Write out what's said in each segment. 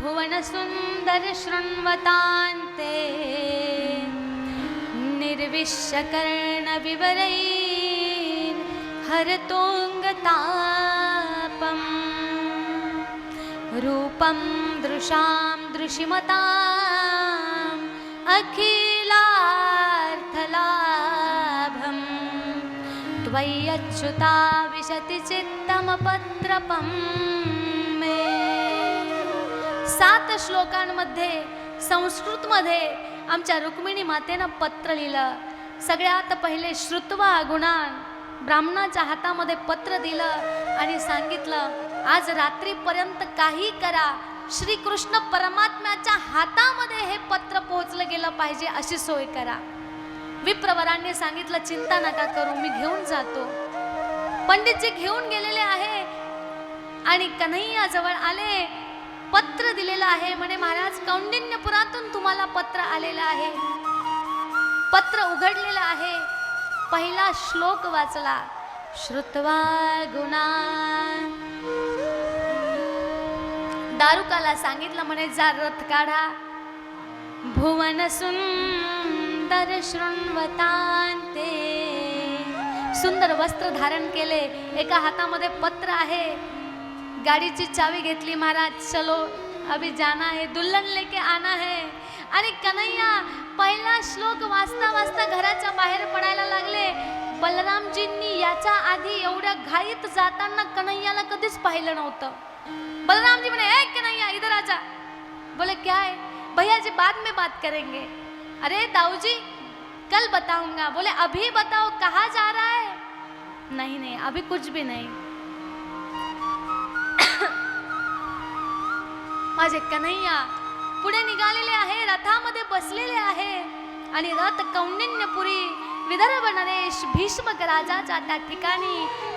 भुवनसुन्दर शृण्वतान्ते निर्विश्यकर्णविवरैर् हरतोऽङ्गतापम् रूपं दृशां दृशिमताम् अखिलार्थलाभम् त्वय्यच्युता विशति चित्तमपत्रपं मे. 7 श्लोकांमध्ये संस्कृतमध्ये आमच्या रुक्मिणी मातेनं पत्र लिहिलं. सगळ्यात पहिले श्रुत्वा गुणान ब्राह्मणाच्या हातामध्ये पत्र दिलं आणि सांगितलं आज रात्रीपर्यंत काही करा, श्रीकृष्ण परमात्म्याच्या हातामध्ये हे पत्र पोहोचलं गेलं पाहिजे अशी सोय करा. विप्रवरांनी सांगितलं चिंता नका करू, मी घेऊन जातो. पंडितजी घेऊन गेलेले आहे आणि कन्हैया जवळ आले. पत्र दिलेलं आहे म्हणे महाराज कौंडिन्यपुरातून तुम्हाला पत्र आलेलं आहे. पत्र उघडलेलं आहे. पहिला श्लोक वाचला. श्रुत्वा गुणान्. दारुकाला सांगितलं म्हणे जा रथ काढा. भुवन सुंदर शृण्वतान्ते. सुंदर वस्त्र धारण केले. एका हातामध्ये पत्र आहे. गाडीची चावी घेतली. महाराज चलो अभी जाना है, दुल्हन लेके आना है. आणि कन्हैया पहिला श्लोक वाचता वाचता घराच्या बाहेर पडायला लागले. बलरामजींनी याच्या आधी एवढ्या घाईत जाताना कन्हैयाला कधीच पाहिलं नव्हतं. बलरामजी म्हणे ए कन्हैया इधर आजा. बोले क्या है? भैया जी बाद में बात करेंगे. अरे दाऊजी कल बताऊंगा. बोले अभी बताओ कहाँ जा रहा है? नहीं नहीं अभी कुछ भी नहीं. माझे कन्हैया पुढे निघालेले आहे. रथामध्ये बसलेले आहे आणि रथ कौंडिन्यपुरी विदर्भ नरेश भीष्मक राजाच्या त्या ठिकाणी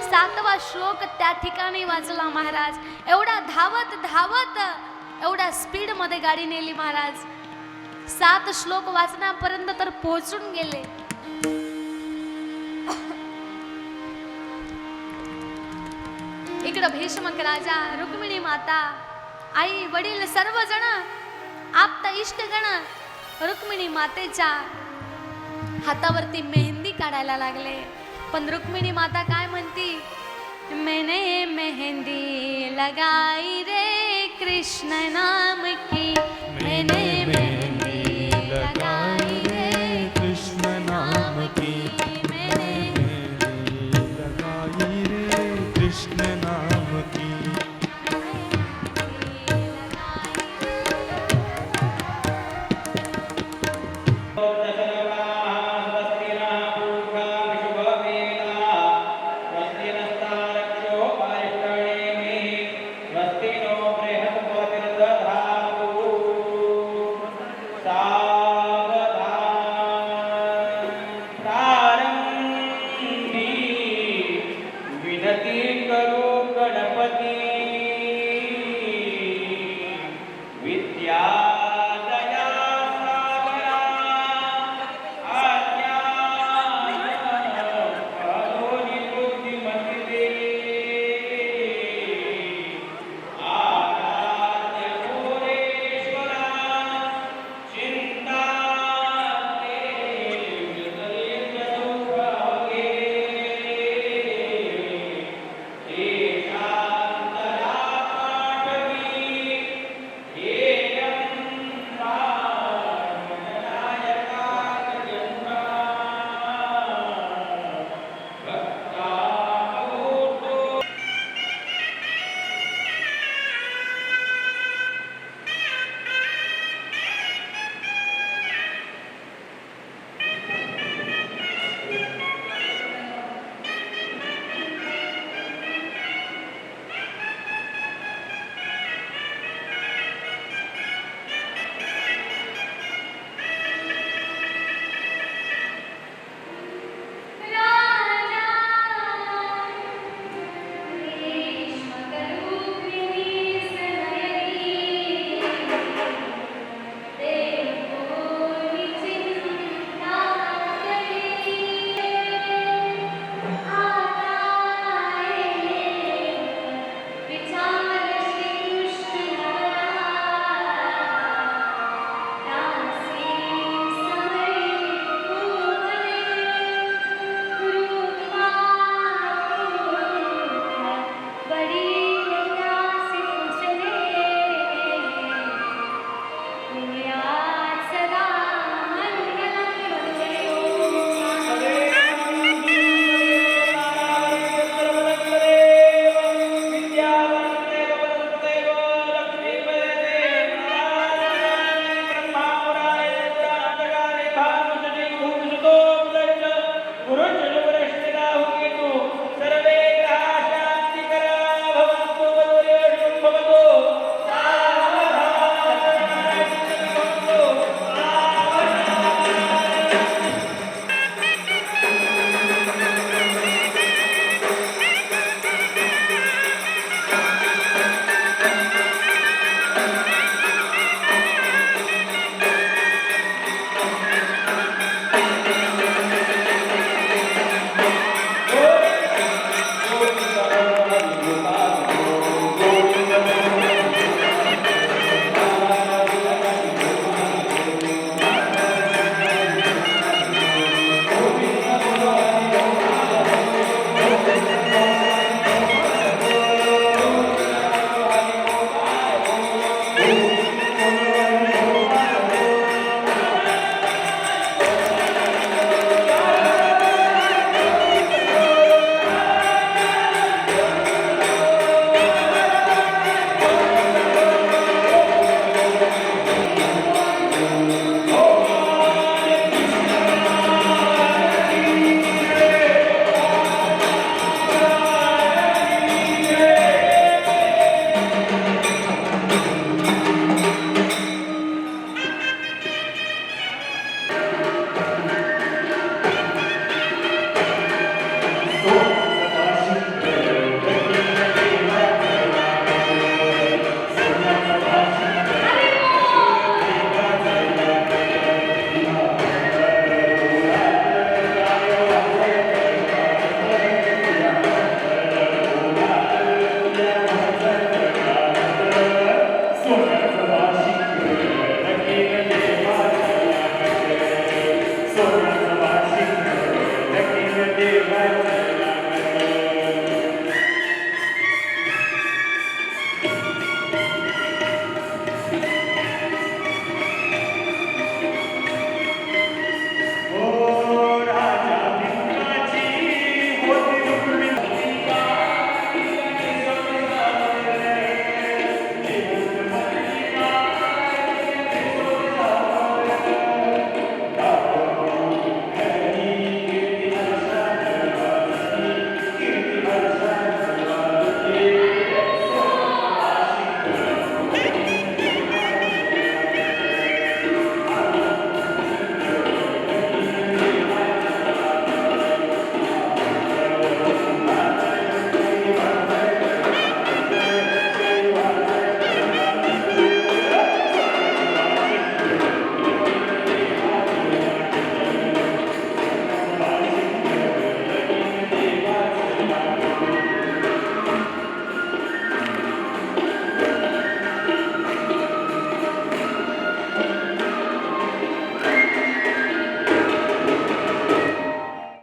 7वा श्लोक त्या ठिकाणी वाचला. महाराज एवढा धावत धावत एवढ्या स्पीड मध्ये गाडी नेली. महाराज 7 श्लोक वाचण्यापर्यंत तर पोहोचून गेले. इकडं भीष्मक राजा, रुक्मिणी माता, आई वडील सर्वजण आप्त इष्टगण रुक्मिणी मातेच्या हातावरती मेहंदी काढायला लागले. पण रुक्मिणी माता काय म्हणती? मैंने मेहंदी लगाई रे कृष्ण ना